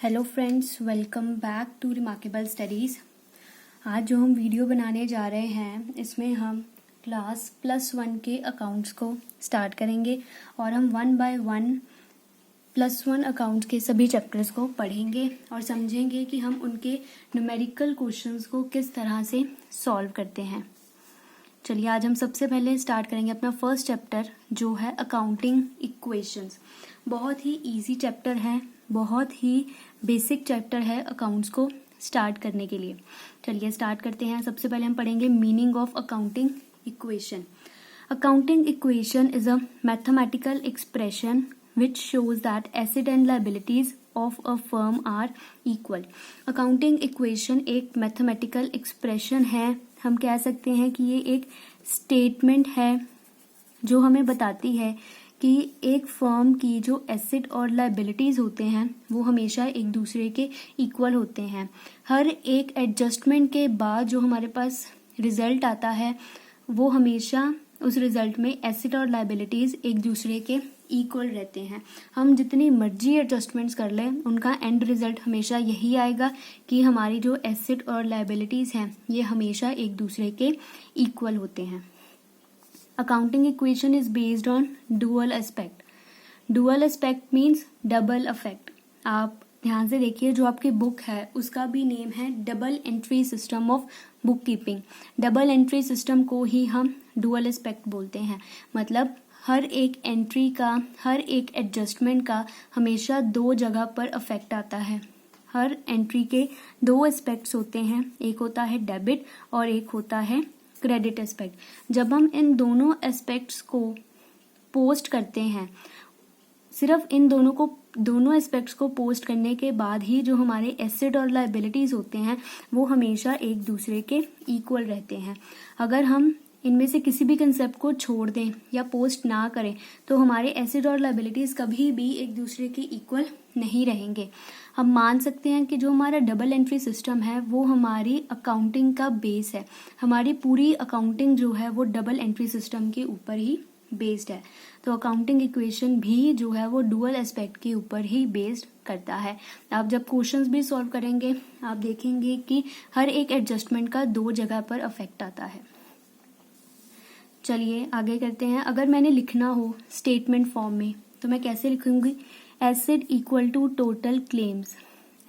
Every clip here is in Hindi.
Hello friends, welcome back to remarkable studies. आज जो हम वीडियो बनाने जा रहे हैं इसमें हम क्लास +1 के अकाउंट्स को स्टार्ट करेंगे और हम 1 बाय 1 +1 अकाउंट्स के सभी चैप्टर्स को पढ़ेंगे और समझेंगे कि हम उनके न्यूमेरिकल क्वेश्चंस को किस तरह से सॉल्व करते हैं। चलिए आज हम सबसे पहले स्टार्ट करेंगे अपना फर्स्ट चैप्टर जो है अकाउंटिंग इक्वेशंस। बहुत ही इजी चैप्टर है, बहुत ही बेसिक चैप्टर है अकाउंट्स को स्टार्ट करने के लिए। चलिए स्टार्ट करते हैं। सबसे पहले हम पढ़ेंगे meaning of accounting equation. Accounting equation is a mathematical expression which shows that asset and liabilities of a firm are equal। Accounting equation एक मैथमेटिकल एक्सप्रेशन है। हम कह सकते हैं कि ये एक स्टेटमेंट है जो हमें बताती है कि एक फर्म की जो एसेट और लाइबिलिटीज होते हैं वो हमेशा एक दूसरे के इक्वल होते हैं। हर एक एडजस्टमेंट के बाद जो हमारे पास रिजल्ट आता है वो हमेशा उस रिजल्ट में एसेट और लाइबिलिटीज एक दूसरे के इक्वल रहते हैं। हम जितनी मर्जी एडजस्टमेंट्स कर लें उनका एंड रिजल्ट हमेशा यही आएगा कि हमारी जो एसेट और लाइबिलिटीज हैं ये हमेशा एक दूसरे के इक्वल होते हैं। Accounting equation is based on dual aspect. Dual aspect means double effect. आप ध्यान से देखिए, जो आपकी बुक है उसका भी नेम है double entry system of book keeping. Double entry system को ही हम डुअल एस्पेक्ट बोलते हैं। मतलब हर एक एंट्री का, हर एक एडजस्टमेंट का हमेशा दो जगह पर अफेक्ट आता है। हर एंट्री के दो एस्पेक्ट्स होते हैं, एक होता है डेबिट और एक होता है क्रेडिट एस्पेक्ट। जब हम इन दोनों एस्पेक्ट्स को पोस्ट करते हैं, सिर्फ इन दोनों एस्पेक्ट्स को पोस्ट करने के बाद ही जो हमारे एसेट और लाइबिलिटीज होते हैं वो हमेशा एक दूसरे के इक्वल रहते हैं। अगर हम इनमें से किसी भी कंसेप्ट को छोड़ दें या पोस्ट ना करें तो हमारे एसेट और लाइबिलिटीज कभी भी एक दूसरे के इक्वल नहीं रहेंगे। हम मान सकते हैं कि जो हमारा डबल एंट्री सिस्टम है वो हमारी अकाउंटिंग का बेस है। हमारी पूरी अकाउंटिंग जो है वो डबल एंट्री सिस्टम के ऊपर ही बेस्ड है। तो अकाउंटिंग इक्वेशन भी जो है वो डुअल एस्पेक्ट के ऊपर ही बेस्ड करता है। आप जब क्वेश्चंस भी सॉल्व करेंगे आप देखेंगे कि हर एक एडजस्टमेंट का दो जगह पर अफेक्ट आता है। चलिए आगे करते हैं। अगर मैंने लिखना हो स्टेटमेंट फॉर्म में तो मैं कैसे लिखूंगी? Asset equal to total claims.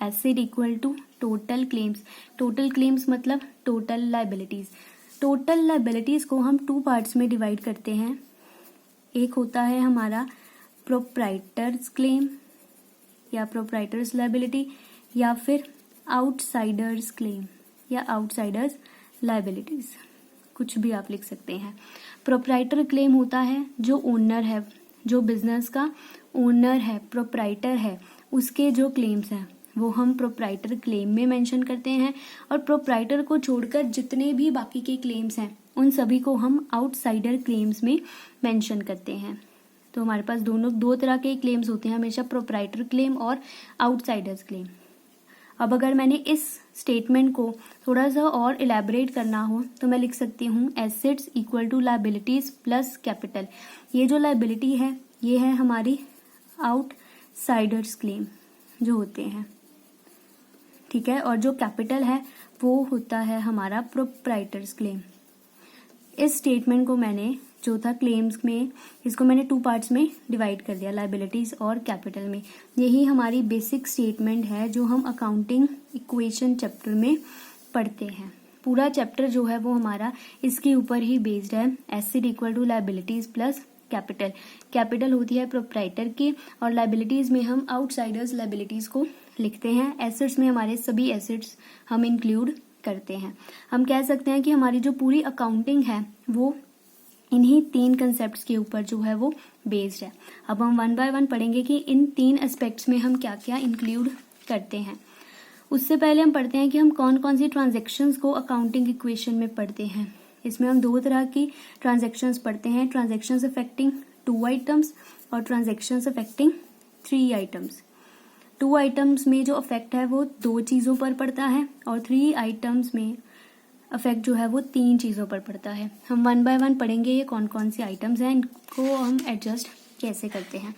Asset equal to total claims. Total claims मतलब टोटल लाइबिलिटीज। टोटल लाइबिलिटीज को हम टू पार्ट्स में डिवाइड करते हैं। एक होता है हमारा प्रोप्राइटर्स क्लेम या प्रोप्राइटर्स लाइबिलिटी, या फिर आउटसाइडर्स क्लेम या आउटसाइडर्स लाइबिलिटीज, कुछ भी आप लिख सकते हैं। प्रोप्राइटर क्लेम होता है जो ओनर है, जो बिजनेस का ओनर है, प्रोप्राइटर है, उसके जो क्लेम्स हैं वो हम प्रोप्राइटर क्लेम में मेंशन करते हैं। और प्रोप्राइटर को छोड़कर जितने भी बाकी के क्लेम्स हैं उन सभी को हम आउटसाइडर क्लेम्स में मेंशन करते हैं। तो हमारे पास दो तरह के क्लेम्स होते हैं हमेशा, प्रोप्राइटर क्लेम और आउटसाइडर्स क्लेम। अब अगर मैंने इस स्टेटमेंट को थोड़ा सा और इलेबोरेट करना हो तो मैं लिख सकती हूँ assets equal to liabilities plus capital. ये जो लाइबिलिटी है ये है हमारी आउटसाइडर्स क्लेम जो होते हैं, ठीक है, और जो कैपिटल है वो होता है हमारा प्रोप्राइटर्स क्लेम। इस स्टेटमेंट को मैंने जो था क्लेम्स में, इसको मैंने टू पार्ट्स में डिवाइड कर दिया, लाइबिलिटीज और कैपिटल में। यही हमारी बेसिक स्टेटमेंट है जो हम अकाउंटिंग इक्वेशन चैप्टर में पढ़ते हैं। पूरा चैप्टर जो है वो हमारा इसके ऊपर ही बेस्ड है। Asset equal to liabilities plus capital. Capital होती है प्रोप्राइटर की और लाइबिलिटीज में हम आउटसाइडर्स लाइबिलिटीज को लिखते हैं। एसेट्स में हमारे सभी एसेट्स हम इंक्लूड करते हैं। हम कह सकते हैं कि हमारी जो पूरी अकाउंटिंग है वो इन्हीं तीन कंसेप्ट्स के ऊपर जो है वो बेस्ड है। अब हम 1 बाय 1 पढ़ेंगे कि इन तीन एस्पेक्ट्स में हम क्या क्या इंक्लूड करते हैं। उससे पहले हम पढ़ते हैं कि हम कौन कौन सी ट्रांजैक्शंस को अकाउंटिंग इक्वेशन में पढ़ते हैं। इसमें हम दो तरह की ट्रांजैक्शंस पढ़ते हैं, ट्रांजैक्शंस अफेक्टिंग 2 आइटम्स और ट्रांजैक्शंस अफेक्टिंग 3 आइटम्स। 2 आइटम्स में जो अफेक्ट है वो 2 चीज़ों पर पड़ता है और 3 आइटम्स में अफेक्ट जो है वो 3 चीज़ों पर पड़ता है। हम 1 बाय 1 पढ़ेंगे ये कौन कौन सी आइटम्स हैं, इनको हम एडजस्ट कैसे करते हैं।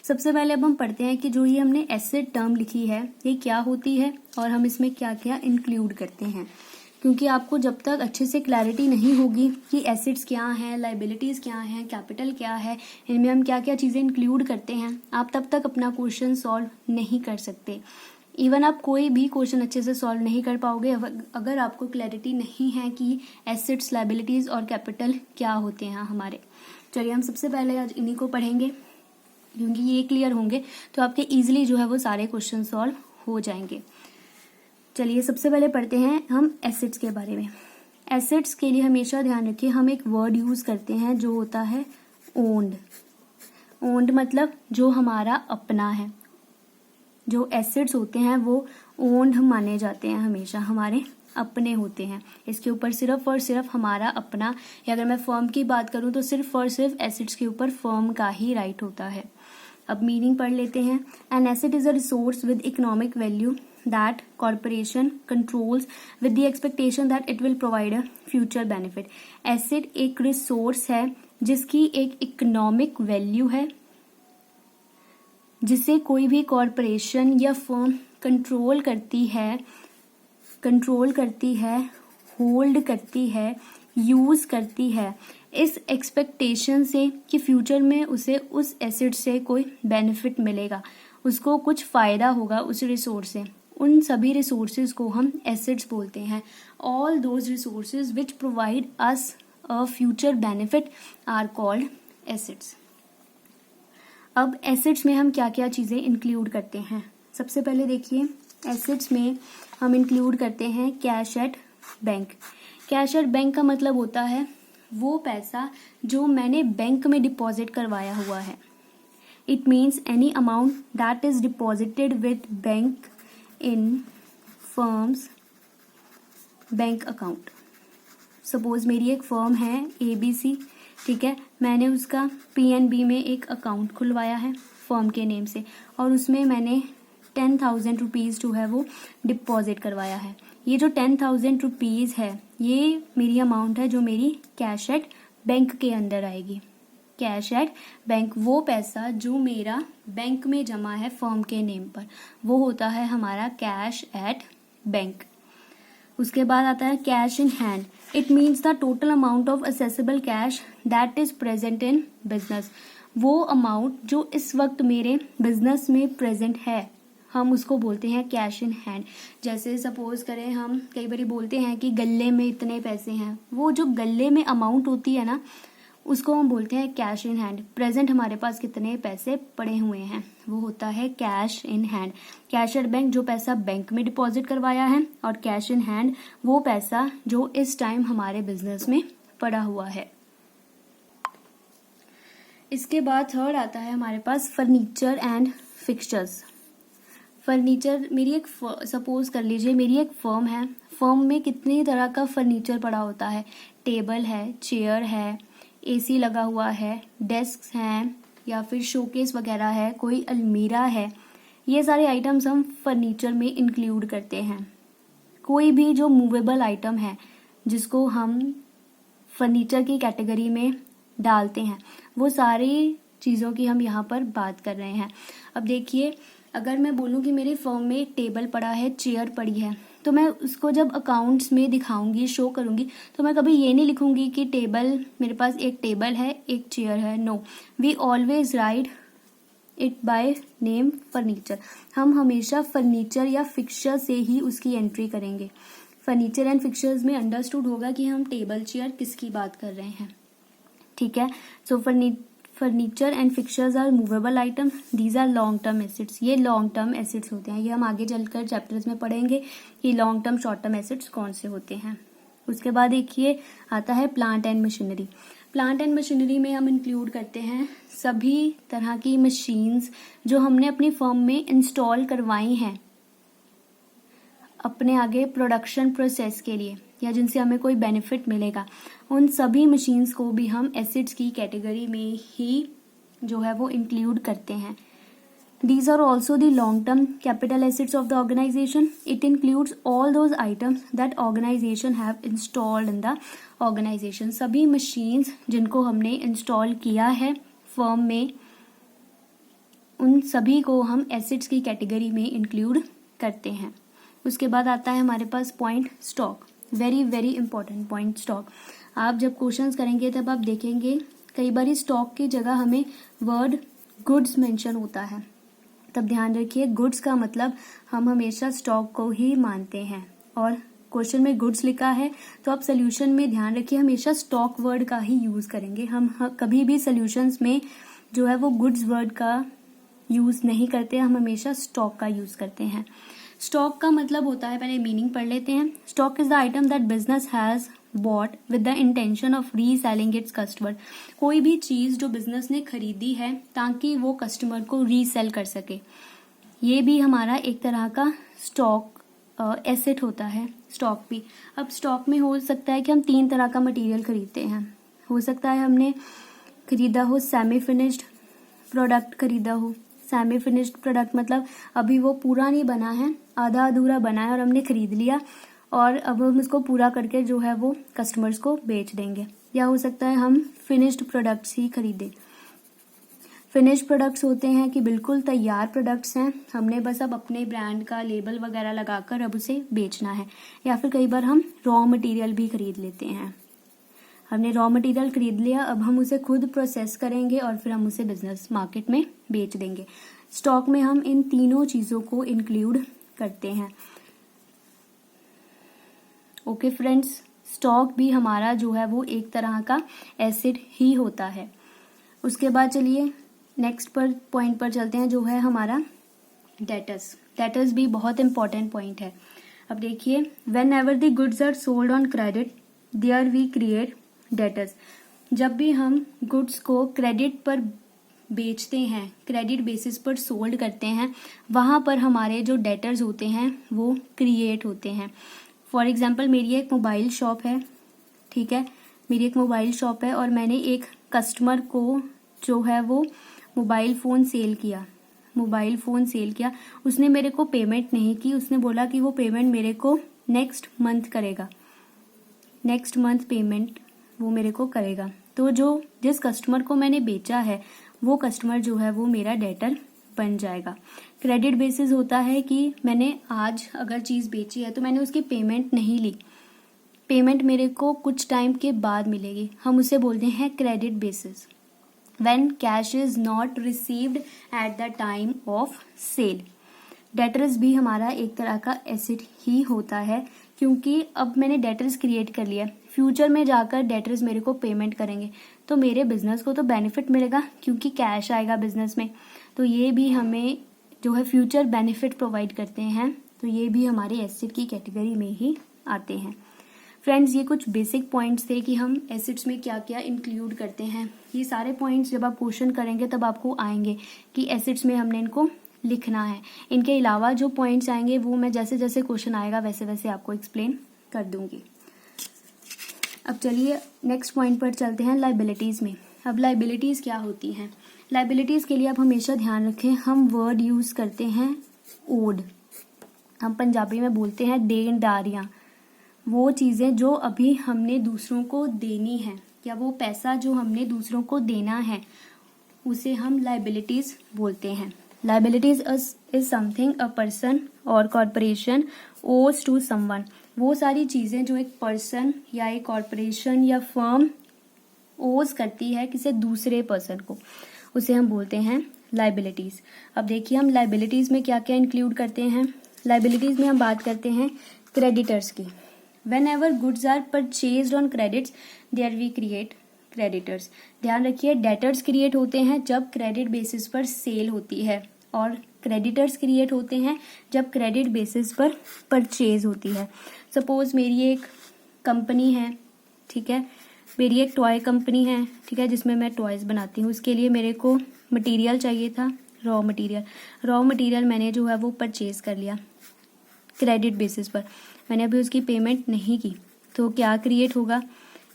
सबसे पहले अब हम पढ़ते हैं कि जो ये हमने एसेट टर्म लिखी है ये क्या होती है और हम इसमें क्या क्या इंक्लूड करते हैं, क्योंकि आपको जब तक अच्छे से क्लैरिटी नहीं होगी कि एसेट्स क्या हैं, लाइबिलिटीज़ क्या हैं, कैपिटल क्या है, इनमें हम क्या क्या चीज़ें इंक्लूड करते हैं, आप तब तक अपना क्वेश्चन सॉल्व नहीं कर सकते। इवन आप कोई भी क्वेश्चन अच्छे से सॉल्व नहीं कर पाओगे अगर आपको क्लैरिटी नहीं है कि एसेट्स, लाइबिलिटीज़ और कैपिटल क्या होते हैं हमारे। चलिए हम सबसे पहले आज इन्हीं को पढ़ेंगे, क्योंकि ये क्लियर होंगे तो आपके इजीली जो है वो सारे क्वेश्चन सॉल्व हो जाएंगे। चलिए सबसे पहले पढ़ते हैं हम एसेट्स के बारे में। एसेट्स के लिए हमेशा ध्यान रखिए हम एक वर्ड यूज करते हैं जो होता है ओन्ड। ओन्ड मतलब जो हमारा अपना है। जो एसेट्स होते हैं वो ओन्ड माने जाते हैं, हमेशा हमारे अपने होते हैं। इसके ऊपर सिर्फ और सिर्फ हमारा अपना, या अगर मैं फर्म की बात करूं तो सिर्फ और सिर्फ एसेट्स के ऊपर फर्म का ही राइट होता है। अब मीनिंग पढ़ लेते हैं। An asset is a resource with economic value that corporation controls with the expectation that it will provide a future benefit। Asset एक रिसोर्स है जिसकी एक इकोनॉमिक वैल्यू है, जिसे कोई भी कॉरपोरेशन या फर्म कंट्रोल करती है, होल्ड करती है, यूज करती है इस एक्सपेक्टेशन से कि फ्यूचर में उसे उस एसेट से कोई बेनिफिट मिलेगा, उसको कुछ फायदा होगा उस रिसोर्स से। उन सभी रिसोर्सेज को हम एसेट्स बोलते हैं। All those resources which provide us a future benefit are called assets. अब एसेट्स में हम क्या क्या चीज़ें इंक्लूड करते हैं। सबसे पहले देखिए एसेट्स में हम इंक्लूड करते हैं cash at bank. Cash at bank का मतलब होता है वो पैसा जो मैंने बैंक में डिपॉजिट करवाया हुआ है। It means any amount that is deposited with bank in firms bank account. Suppose मेरी एक फर्म है ABC, ठीक है, मैंने उसका PNB में एक अकाउंट खुलवाया है फर्म के नेम से और उसमें मैंने 10,000 रुपीज़ जो है वो डिपॉजिट करवाया है। ये जो 10,000 रुपीज़ है ये मेरी अमाउंट है जो मेरी कैश एट बैंक के अंदर आएगी। कैश एट बैंक, वो पैसा जो मेरा बैंक में जमा है फर्म के नेम पर, वो होता है हमारा कैश एट बैंक। उसके बाद आता है cash in hand. It means the total amount of accessible cash that is present in business. वो अमाउंट जो इस वक्त मेरे बिजनेस में प्रेजेंट है, हम उसको बोलते हैं कैश इन हैंड। जैसे सपोज करें, हम कई बार बोलते हैं कि गल्ले में इतने पैसे हैं, वो जो गल्ले में अमाउंट होती है ना, उसको हम बोलते हैं कैश इन हैंड। प्रेजेंट हमारे पास कितने पैसे पड़े हुए हैं, वो होता है cash in hand. Cash at bank, जो पैसा बैंक में डिपॉजिट करवाया है, और कैश इन हैंड, वो पैसा जो इस टाइम हमारे बिजनेस में पड़ा हुआ है। इसके बाद थर्ड आता है हमारे पास फर्नीचर एंड फिक्सचर्स। फर्नीचर, मेरी एक सपोज कर लीजिए मेरी एक फर्म है। फर्म में कितनी तरह का फर्नीचर पड़ा होता है। टेबल है, चेयर है, AC लगा हुआ है, डेस्क हैं, या फिर शोकेस वगैरह है, कोई अलमीरा है। ये सारे आइटम्स हम फर्नीचर में इंक्लूड करते हैं। कोई भी जो मूवेबल आइटम है जिसको हम फर्नीचर की कैटेगरी में डालते हैं, वो सारी चीज़ों की हम यहाँ पर बात कर रहे हैं। अब देखिए, अगर मैं बोलूँ कि मेरे फर्म में एक टेबल पड़ा है, चेयर पड़ी है, तो मैं उसको जब अकाउंट्स में दिखाऊंगी, शो करूंगी, तो मैं कभी ये नहीं लिखूंगी कि टेबल, मेरे पास एक टेबल है, एक चेयर है। No, we always write it by name furniture. हम हमेशा फर्नीचर या फिक्सचर से ही उसकी एंट्री करेंगे। फर्नीचर एंड फिक्सचर्स में अंडरस्टूड होगा कि हम टेबल, चेयर किसकी बात कर रहे हैं, ठीक है। So furniture and fixtures are movable item, these are long term assets. ये लॉन्ग टर्म एसेट्स होते हैं। ये हम आगे चलकर चैप्टर्स में पढ़ेंगे कि long term, short term assets कौन से होते हैं। उसके बाद देखिए आता है plant and machinery. Plant and machinery में हम इंक्लूड करते हैं सभी तरह की मशीन्स जो हमने अपनी फर्म में इंस्टॉल करवाई हैं अपने आगे प्रोडक्शन प्रोसेस के लिए, या जिनसे हमें कोई बेनिफिट मिलेगा। उन सभी मशीन्स को भी हम एसेट्स की कैटेगरी में ही जो है वो इंक्लूड करते हैं। These are also the long-term capital assets of the organization. It includes all those items that organization have installed in the organization. सभी machines जिनको हमने इंस्टॉल किया है फर्म में, उन सभी को हम एसेट्स की कैटेगरी में इंक्लूड करते हैं। उसके बाद आता है हमारे पास point stock, very very important point stock. आप जब क्वेश्चंस करेंगे तब आप देखेंगे कई बार स्टॉक की जगह हमें वर्ड गुड्स मेंशन होता है, तब ध्यान रखिए गुड्स का मतलब हम हमेशा स्टॉक को ही मानते हैं, और क्वेश्चन में गुड्स लिखा है तो आप सोल्यूशन में ध्यान रखिए हमेशा स्टॉक वर्ड का ही यूज करेंगे। हम कभी भी सोल्यूशंस में जो है वो गुड्स वर्ड का यूज नहीं करते, हम हमेशा स्टॉक का यूज करते हैं। स्टॉक का मतलब होता है, पहले मीनिंग पढ़ लेते हैं। Stock is the item that business has bot with the intention of reselling its customer. कोई भी चीज जो बिजनेस ने खरीदी है ताकि वो कस्टमर को रीसेल कर सके, ये भी हमारा एक तरह का स्टॉक एसेट होता है। स्टॉक भी, अब स्टॉक में हो सकता है कि हम 3 तरह का मटेरियल खरीदते हैं। हो सकता है हमने खरीदा हो सेमी फिनिश्ड प्रोडक्ट खरीदा हो। सेमी फिनिश्ड प्रोडक्ट मतलब अभी वो पूरा नहीं बना है, आधा अधूरा बना है और हमने खरीद लिया और अब हम उसको पूरा करके जो है वो कस्टमर्स को बेच देंगे। या हो सकता है हम फिनिश्ड प्रोडक्ट्स ही खरीदें। फिनिश्ड प्रोडक्ट्स होते हैं कि बिल्कुल तैयार प्रोडक्ट्स हैं, हमने बस अब अपने ब्रांड का लेबल वगैरह लगाकर अब उसे बेचना है। या फिर कई बार हम रॉ मटेरियल भी खरीद लेते हैं। हमने रॉ मटेरियल खरीद लिया, अब हम उसे खुद प्रोसेस करेंगे और फिर हम उसे बिजनेस मार्केट में बेच देंगे। स्टॉक में हम इन तीनों चीजों को इंक्लूड करते हैं। ओके फ्रेंड्स, स्टॉक भी हमारा जो है वो एक तरह का एसेट ही होता है। उसके बाद चलिए नेक्स्ट पॉइंट पर चलते हैं, जो है हमारा डेटर्स। डेटर्स भी बहुत इंपॉर्टेंट पॉइंट है। अब देखिए, whenever the goods are sold on credit there we create debtors. जब भी हम गुड्स को क्रेडिट पर बेचते हैं, क्रेडिट बेसिस पर सोल्ड करते हैं, वहां पर हमारे जो डेटर्स होते हैं वो क्रिएट होते हैं। फॉर एग्जाम्पल, मेरी एक मोबाइल शॉप है, ठीक है, मेरी एक मोबाइल शॉप है और मैंने एक कस्टमर को जो है वो मोबाइल फ़ोन सेल किया। उसने मेरे को पेमेंट नहीं की, उसने बोला कि वो पेमेंट मेरे को नेक्स्ट मंथ करेगा, नेक्स्ट मंथ पेमेंट वो मेरे को करेगा। तो जिस कस्टमर को मैंने बेचा है वो कस्टमर जो है वो मेरा डेटर बन जाएगा। क्रेडिट बेसिस होता है कि मैंने आज अगर चीज़ बेची है तो मैंने उसकी पेमेंट नहीं ली, पेमेंट मेरे को कुछ टाइम के बाद मिलेगी, हम उसे बोलते हैं credit basis. When cash is not received at the time of sale। Debtors भी हमारा एक तरह का एसेट ही होता है, क्योंकि अब मैंने डेटर्स क्रिएट कर लिया, फ्यूचर में जाकर डेटर्स मेरे को पेमेंट करेंगे तो मेरे बिजनेस को तो बेनिफिट मिलेगा क्योंकि कैश आएगा बिजनेस में। तो ये भी हमें जो है फ्यूचर बेनिफिट प्रोवाइड करते हैं, तो ये भी हमारे एसेट की कैटेगरी में ही आते हैं। फ्रेंड्स, ये कुछ बेसिक पॉइंट्स थे कि हम एसेट्स में क्या क्या इंक्लूड करते हैं। ये सारे पॉइंट्स जब आप क्वेश्चन करेंगे तब आपको आएंगे कि एसेट्स में हमने इनको लिखना है। इनके अलावा जो पॉइंट्स आएंगे वो मैं जैसे जैसे क्वेश्चन आएगा वैसे वैसे आपको एक्सप्लेन कर दूंगी। अब चलिए नेक्स्ट पॉइंट पर चलते हैं, लाइबिलिटीज़ में। अब लाइबिलिटीज़ क्या होती हैं? लाइबिलिटीज़ के लिए आप हमेशा ध्यान रखें, हम वर्ड यूज़ करते हैं ओड, हम पंजाबी में बोलते हैं देनदारियाँ। वो चीज़ें जो अभी हमने दूसरों को देनी है या वो पैसा जो हमने दूसरों को देना है उसे हम लाइबिलिटीज बोलते हैं। Liabilities is something a person और कॉरपोरेशन ओज टू समवन। वो सारी चीज़ें जो एक पर्सन या एक कॉरपोरेशन या फर्म ओज करती है किसी दूसरे पर्सन को, उसे हम बोलते हैं लाइबिलिटीज। अब देखिए हम लाइबिलिटीज में क्या क्या इंक्लूड करते हैं। लाइबिलिटीज में हम बात करते हैं क्रेडिटर्स की। Whenever goods are purchased on credits, there we create creditors। ध्यान रखिए, डेटर्स क्रिएट होते हैं जब क्रेडिट बेसिस पर सेल होती है और क्रेडिटर्स क्रिएट होते हैं जब क्रेडिट बेसिस पर परचेज होती है। सपोज मेरी एक कंपनी है, ठीक है, मेरी एक टॉय कंपनी है, ठीक है, जिसमें मैं टॉयज बनाती हूँ। उसके लिए मेरे को मटेरियल चाहिए था, रॉ मटेरियल मैंने जो है वो परचेज कर लिया क्रेडिट बेसिस पर, मैंने अभी उसकी पेमेंट नहीं की, तो क्या क्रिएट होगा?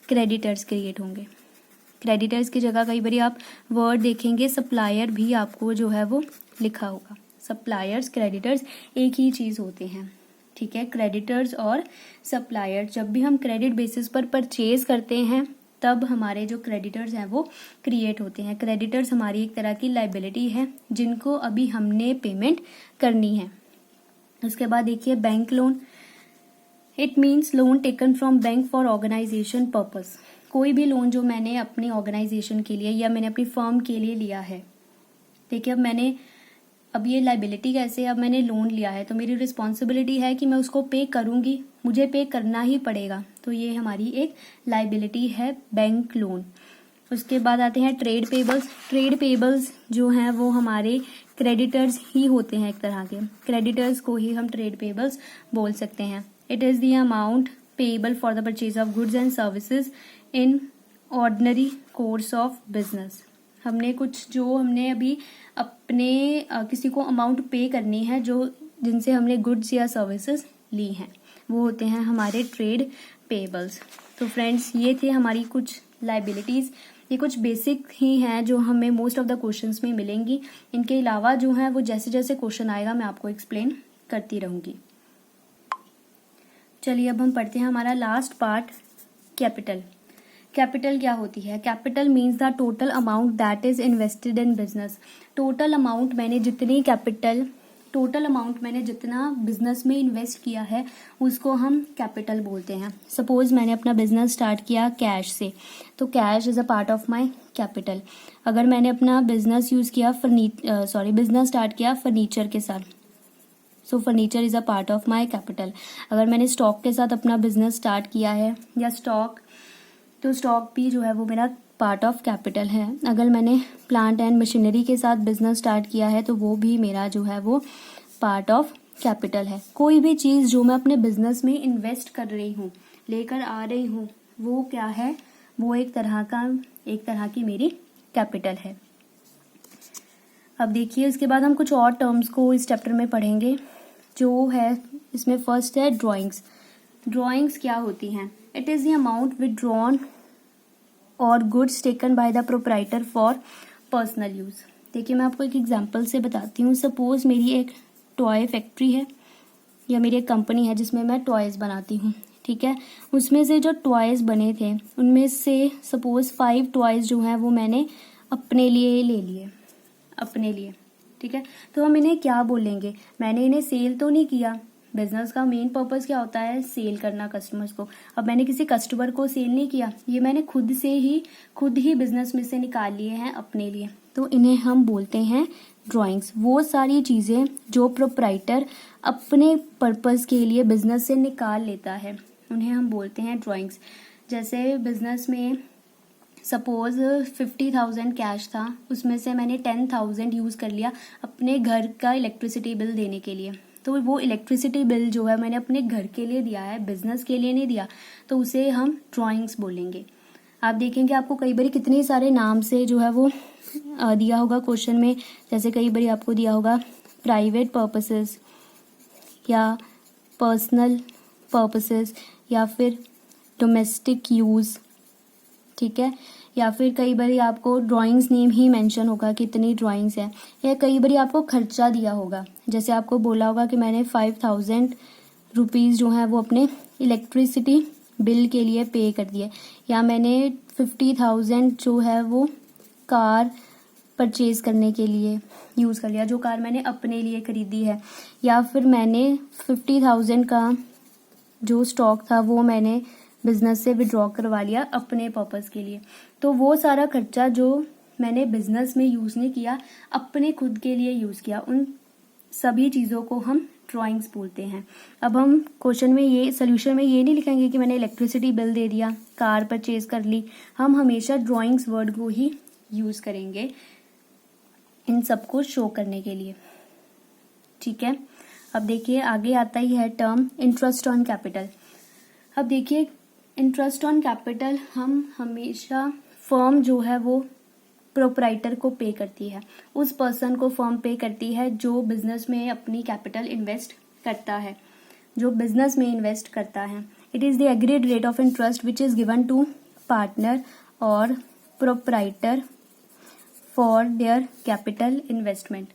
क्रेडिटर्स क्रिएट होंगे। क्रेडिटर्स की जगह कई बार आप वर्ड देखेंगे सप्लायर भी आपको जो है वो लिखा होगा। सप्लायर्स क्रेडिटर्स एक ही चीज़ होते हैं, ठीक है। क्रेडिटर्स और सप्लायर, जब भी हम क्रेडिट बेसिस पर परचेज करते हैं तब हमारे जो क्रेडिटर्स हैं वो क्रिएट होते हैं। क्रेडिटर्स हमारी एक तरह की लाइबिलिटी है जिनको अभी हमने पेमेंट करनी है। उसके बाद देखिए bank loan, it means loan taken from bank for organisation purpose. कोई भी लोन जो मैंने अपनी ऑर्गेनाइजेशन के लिए या मैंने अपनी फर्म के लिए लिया है। देखिए अब ये लाइबिलिटी कैसे, अब मैंने लोन लिया है तो मेरी रिस्पॉन्सिबिलिटी है कि मैं उसको पे करूंगी, मुझे पे करना ही पड़ेगा। तो ये हमारी एक लाइबिलिटी है बैंक लोन। उसके बाद आते हैं ट्रेड पेबल्स। ट्रेड पेबल्स जो हैं वो हमारे क्रेडिटर्स ही होते हैं, एक तरह के क्रेडिटर्स को ही हम ट्रेड पेबल्स बोल सकते हैं। It is the amount payable for the purchase of goods and services in ordinary course of business. हमने अभी अपने किसी को अमाउंट पे करनी है जो जिनसे हमने गुड्स या सर्विसेज ली हैं, वो होते हैं हमारे ट्रेड पेबल्स। तो फ्रेंड्स ये थे हमारी कुछ लाइबिलिटीज़। ये कुछ बेसिक ही हैं जो हमें मोस्ट ऑफ द क्वेश्चंस में मिलेंगी। इनके अलावा जो है वो जैसे जैसे क्वेश्चन आएगा मैं आपको एक्सप्लेन करती रहूँगी। चलिए अब हम पढ़ते हैं हमारा लास्ट पार्ट, कैपिटल। कैपिटल क्या होती है? Capital means the total amount that is invested in business. Total amount मैंने जितना बिजनेस में इन्वेस्ट किया है उसको हम कैपिटल बोलते हैं। सपोज मैंने अपना बिजनेस स्टार्ट किया कैश से, तो cash is a part of my capital. अगर मैंने अपना बिजनेस स्टार्ट किया फर्नीचर के साथ, so furniture is a part of my capital. अगर मैंने स्टॉक के साथ अपना बिजनेस स्टार्ट किया है या स्टॉक भी जो है वो मेरा पार्ट ऑफ कैपिटल है। अगर मैंने प्लांट एंड मशीनरी के साथ बिजनेस स्टार्ट किया है तो वो भी मेरा जो है वो पार्ट ऑफ कैपिटल है। कोई भी चीज़ जो मैं अपने बिजनेस में इन्वेस्ट कर रही हूँ, लेकर आ रही हूँ, वो क्या है? वो एक तरह की मेरी कैपिटल है। अब देखिए उसके बाद हम कुछ और टर्म्स को इस चैप्टर में पढ़ेंगे जो है इसमें फर्स्ट है ड्राइंग्स। ड्राइंग्स क्या होती हैं? It is the amount withdrawn or goods taken by the proprietor for personal use. देखिए मैं आपको एक एग्जांपल से बताती हूँ। सपोज मेरी एक टॉय फैक्ट्री है या मेरी एक कंपनी है जिसमें मैं टॉयज़ बनाती हूँ, ठीक है। उसमें से जो टॉयज़ बने थे उनमें से सपोज 5 टॉयज़ जो हैं वो मैंने अपने लिए ले लिए, अपने लिए, ठीक है। तो हम इन्हें क्या बोलेंगे? मैंने इन्हें सेल तो नहीं किया। बिजनेस का मेन पर्पस क्या होता है? सेल करना कस्टमर्स को। अब मैंने किसी कस्टमर को सेल नहीं किया, ये मैंने खुद ही बिजनेस में से निकाल लिए हैं अपने लिए, तो इन्हें हम बोलते हैं ड्राइंग्स। वो सारी चीज़ें जो प्रोप्राइटर अपने पर्पस के लिए बिजनेस से निकाल लेता है उन्हें हम बोलते हैं ड्राइंग्स। जैसे बिजनेस में सपोज 50,000 कैश था, उसमें से मैंने 10,000 यूज़ कर लिया अपने घर का इलेक्ट्रिसिटी बिल देने के लिए, तो वो इलेक्ट्रिसिटी बिल जो है मैंने अपने घर के लिए दिया है, बिजनेस के लिए नहीं दिया, तो उसे हम ड्राइंग्स बोलेंगे। आप देखेंगे आपको कई बार कितने सारे नाम से जो है वो दिया होगा क्वेश्चन में। जैसे कई बार आपको दिया होगा प्राइवेट पर्पसेस या पर्सनल पर्पसेस या फिर डोमेस्टिक यूज़, ठीक है। या फिर कई बार आपको ड्राइंग्स नेम ही मेंशन होगा कितनी ड्राइंग्स है, या कई बार आपको खर्चा दिया होगा। जैसे आपको बोला होगा कि मैंने 5,000 रुपीज़ जो है वो अपने इलेक्ट्रिसिटी बिल के लिए पे कर दिए, या मैंने 50,000 जो है वो कार परचेज करने के लिए यूज़ कर लिया, जो कार मैंने अपने लिए खरीदी है, या फिर मैंने 50,000 का जो स्टॉक था वो मैंने बिजनेस से विड्रॉ करवा लिया अपने पर्पस के लिए। तो वो सारा खर्चा जो मैंने बिजनेस में यूज़ नहीं किया, अपने खुद के लिए यूज़ किया, उन सभी चीज़ों को हम ड्राइंग्स बोलते हैं। अब हम क्वेश्चन में सोल्यूशन में ये नहीं लिखेंगे कि मैंने इलेक्ट्रिसिटी बिल दे दिया, कार परचेज कर ली। हम हमेशा ड्राइंग्स वर्ड को ही यूज़ करेंगे इन सबको शो करने के लिए, ठीक है। अब देखिए आगे आता ही है टर्म इंटरेस्ट ऑन कैपिटल। अब देखिए इंटरेस्ट ऑन कैपिटल हम हमेशा फर्म जो है वो प्रोप्राइटर को पे करती है, उस पर्सन को फर्म पे करती है जो बिजनेस में अपनी कैपिटल इन्वेस्ट करता है, जो बिजनेस में इन्वेस्ट करता है। It is the agreed rate of interest which is given to partner or proprietor for their capital investment.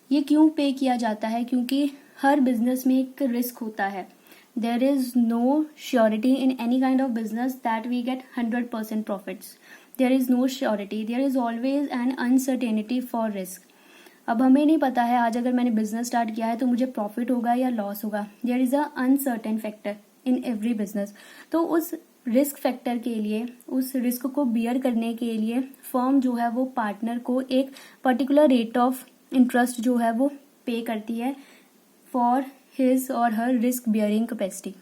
ये क्यों पे किया जाता है? क्योंकि हर बिजनेस में एक रिस्क होता है, there is no surety in any kind of business that we get 100% profits. There is no surety, there is always an uncertainty for risk. अब हमें नहीं पता है आज अगर मैंने बिजनेस स्टार्ट किया है तो मुझे प्रॉफिट होगा या लॉस होगा. There is a uncertain factor in every business. तो उस रिस्क फैक्टर के लिए, उस रिस्क को बियर करने के लिए फर्म जो है वो पार्टनर को एक पर्टिकुलर रेट ऑफ इंटरेस्ट जो है वो पे करती है for his or her risk bearing capacity.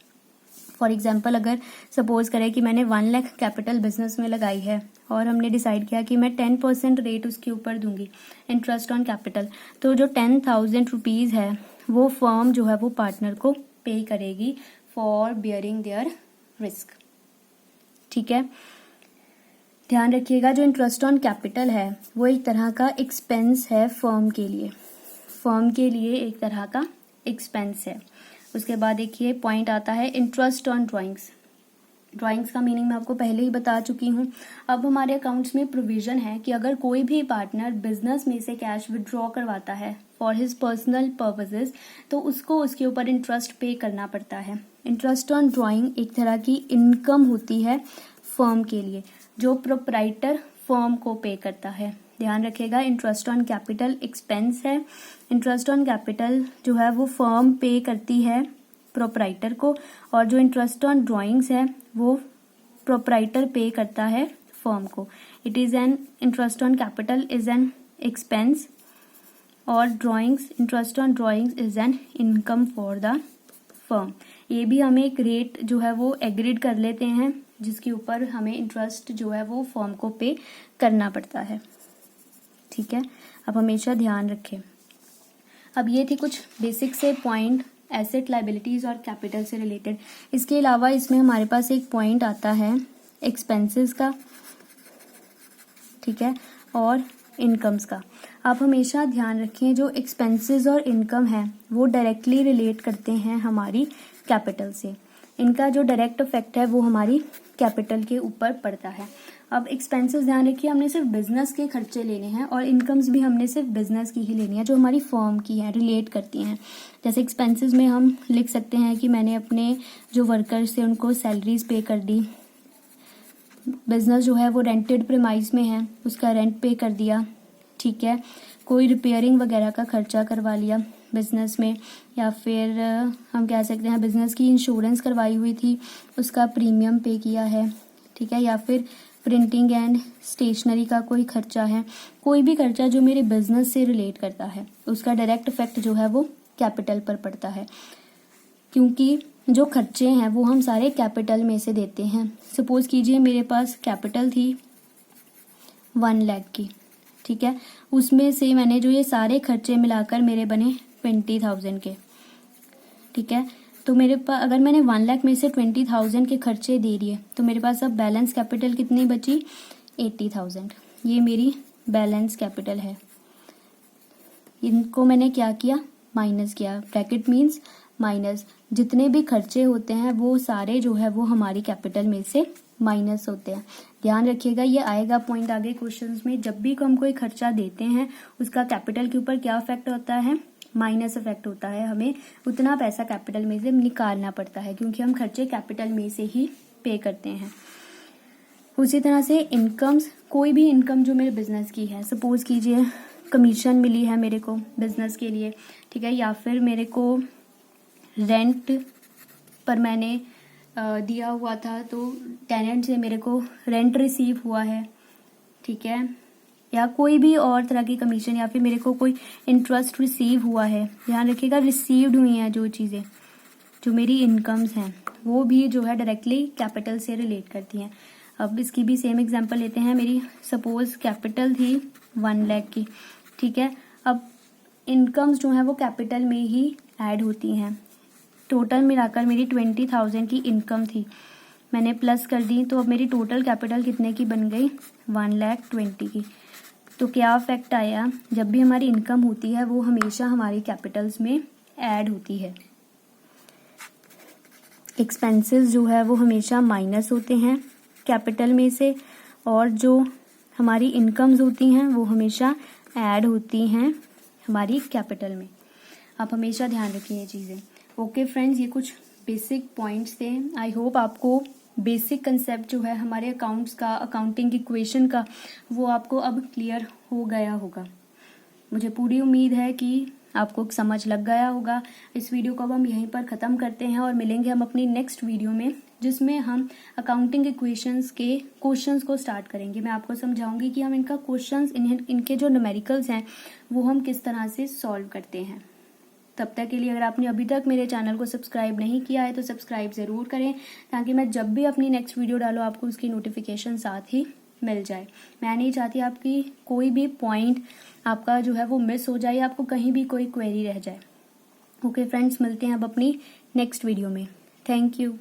For example, अगर सपोज करें कि मैंने 1 लाख कैपिटल बिजनेस में लगाई है और हमने डिसाइड किया कि मैं 10% रेट उसके ऊपर दूंगी इंटरेस्ट ऑन कैपिटल, तो जो 10,000 रुपीज़ है वो फर्म जो है वो पार्टनर को पे करेगी फॉर बियरिंग देयर रिस्क. ठीक है, ध्यान रखिएगा जो इंटरेस्ट ऑन कैपिटल है वो एक तरह का एक्सपेंस है फर्म के लिए. फर्म के लिए एक तरह का एक्सपेंस है. उसके बाद देखिए पॉइंट आता है इंटरेस्ट ऑन ड्राइंग्स. ड्राइंग्स का मीनिंग मैं आपको पहले ही बता चुकी हूँ. अब हमारे अकाउंट्स में प्रोविजन है कि अगर कोई भी पार्टनर बिजनेस में से कैश विड्रॉ करवाता है फॉर हिज पर्सनल पर्पसेस तो उसको उसके ऊपर इंटरेस्ट पे करना पड़ता है. इंटरेस्ट ऑन ड्राइंग एक तरह की इनकम होती है फर्म के लिए जो प्रोप्राइटर फर्म को पे करता है. ध्यान रखिएगा, इंटरेस्ट ऑन कैपिटल एक्सपेंस है. इंटरेस्ट ऑन कैपिटल जो है वो फर्म पे करती है प्रोप्राइटर को, और जो इंटरेस्ट ऑन ड्राइंग्स है वो प्रोप्राइटर पे करता है फर्म को. It is an interest on capital is an expense और drawings, interest on drawings is an income for the firm. ये भी हमें एक रेट जो है वो एग्रीड कर लेते हैं जिसके ऊपर हमें इंटरेस्ट जो है वो फर्म को पे करना पड़ता है. ठीक है, अब हमेशा ध्यान रखें. अब ये थे कुछ बेसिक से पॉइंट एसेट, लायबिलिटीज और कैपिटल से रिलेटेड. इसके अलावा इसमें हमारे पास एक पॉइंट आता है एक्सपेंसेस का, ठीक है, और इनकम्स का. आप हमेशा ध्यान रखें जो एक्सपेंसेस और इनकम है वो डायरेक्टली रिलेट करते हैं हमारी कैपिटल से. इनका जो डायरेक्ट इफेक्ट है वो हमारी कैपिटल के ऊपर पड़ता है. अब एक्सपेंसेस ध्यान रखिए, हमने सिर्फ बिजनेस के खर्चे लेने हैं और इनकम्स भी हमने सिर्फ बिजनेस की ही लेनी है जो हमारी फर्म की है, रिलेट करती हैं. जैसे एक्सपेंसेस में हम लिख सकते हैं कि मैंने अपने जो वर्कर्स थे उनको सैलरीज पे कर दी. बिजनेस जो है वो रेंटेड प्रीमाइस में है, उसका रेंट पे कर दिया. ठीक है, कोई रिपेयरिंग वगैरह का खर्चा करवा लिया बिजनेस में, या फिर हम कह सकते हैं बिजनेस की इंश्योरेंस करवाई हुई थी उसका प्रीमियम पे किया है. ठीक है, या फिर प्रिंटिंग एंड स्टेशनरी का कोई खर्चा है. कोई भी खर्चा जो मेरे बिजनेस से रिलेट करता है उसका डायरेक्ट इफेक्ट जो है वो कैपिटल पर पड़ता है, क्योंकि जो खर्चे हैं वो हम सारे कैपिटल में से देते हैं. सपोज कीजिए मेरे पास कैपिटल थी 1 लाख की. ठीक है, उसमें से मैंने जो ये सारे खर्चे मिलाकर मेरे बने 20,000 के. ठीक है, तो मेरे पास अगर मैंने 1 लाख में से 20,000 के खर्चे दे दिए तो मेरे पास अब बैलेंस कैपिटल कितनी बची, 80,000. ये मेरी बैलेंस कैपिटल है. इनको मैंने क्या किया, माइनस किया. Bracket means minus. जितने भी खर्चे होते हैं वो सारे जो है वो हमारी कैपिटल में से माइनस होते हैं. ध्यान रखिएगा, ये आएगा पॉइंट आगे क्वेश्चंस में. जब भी हम कोई खर्चा देते हैं उसका कैपिटल के ऊपर क्या इफेक्ट होता है, माइनस इफेक्ट होता है. हमें उतना पैसा कैपिटल में से निकालना पड़ता है क्योंकि हम खर्चे कैपिटल में से ही पे करते हैं. उसी तरह से इनकम्स, कोई भी इनकम जो मेरे बिजनेस की है, सपोज कीजिए कमीशन मिली है मेरे को बिजनेस के लिए. ठीक है, या फिर मेरे को रेंट पर मैंने दिया हुआ था तो टेनेंट से मेरे को रेंट रिसीव हुआ है. ठीक है, या कोई भी और तरह की कमीशन, या फिर मेरे को कोई इंटरेस्ट रिसीव हुआ है. ध्यान रखिएगा, रिसीव्ड हुई हैं जो चीज़ें, जो मेरी इनकम्स हैं वो भी जो है डायरेक्टली कैपिटल से रिलेट करती हैं. अब इसकी भी सेम एग्जांपल लेते हैं. मेरी सपोज कैपिटल थी 1 लाख की. ठीक है, अब इनकम्स जो हैं वो कैपिटल में ही ऐड होती हैं. टोटल मिलाकर मेरी 20,000 की इनकम थी, मैंने प्लस कर दी तो अब मेरी टोटल कैपिटल कितने की बन गई, 1,20,000 की. तो क्या इफेक्ट आया, जब भी हमारी इनकम होती है वो हमेशा हमारी कैपिटल्स में ऐड होती है. एक्सपेंसेस जो है वो हमेशा माइनस होते हैं कैपिटल में से, और जो हमारी इनकम्स होती हैं वो हमेशा ऐड होती हैं हमारी कैपिटल में. आप हमेशा ध्यान रखिए ये चीज़ें. ओके फ्रेंड्स, ये कुछ बेसिक पॉइंट्स थे। आई होप आपको बेसिक कंसेप्ट जो है हमारे अकाउंट्स का, अकाउंटिंग इक्वेशन का, वो आपको अब क्लियर हो गया होगा। मुझे पूरी उम्मीद है कि आपको समझ लग गया होगा। इस वीडियो को अब हम यहीं पर ख़त्म करते हैं और मिलेंगे हम अपनी नेक्स्ट वीडियो में, जिसमें हम अकाउंटिंग इक्वेशंस के क्वेश्चंस को स्टार्ट करेंगे। मैं आपको समझाऊंगी कि हम इनका क्वेश्चंस, इनके जो न्यूमेरिकल्स हैं वो हम किस तरह से सॉल्व करते हैं। तब तक के लिए अगर आपने अभी तक मेरे चैनल को सब्सक्राइब नहीं किया है तो सब्सक्राइब ज़रूर करें, ताकि मैं जब भी अपनी नेक्स्ट वीडियो डालूँ आपको उसकी नोटिफिकेशन साथ ही मिल जाए। मैं नहीं चाहती आपकी कोई भी पॉइंट आपका जो है वो मिस हो जाए, आपको कहीं भी कोई क्वेरी रह जाए। ओके फ्रेंड्स, मिलते हैं अब अपनी नेक्स्ट वीडियो में। Thank you.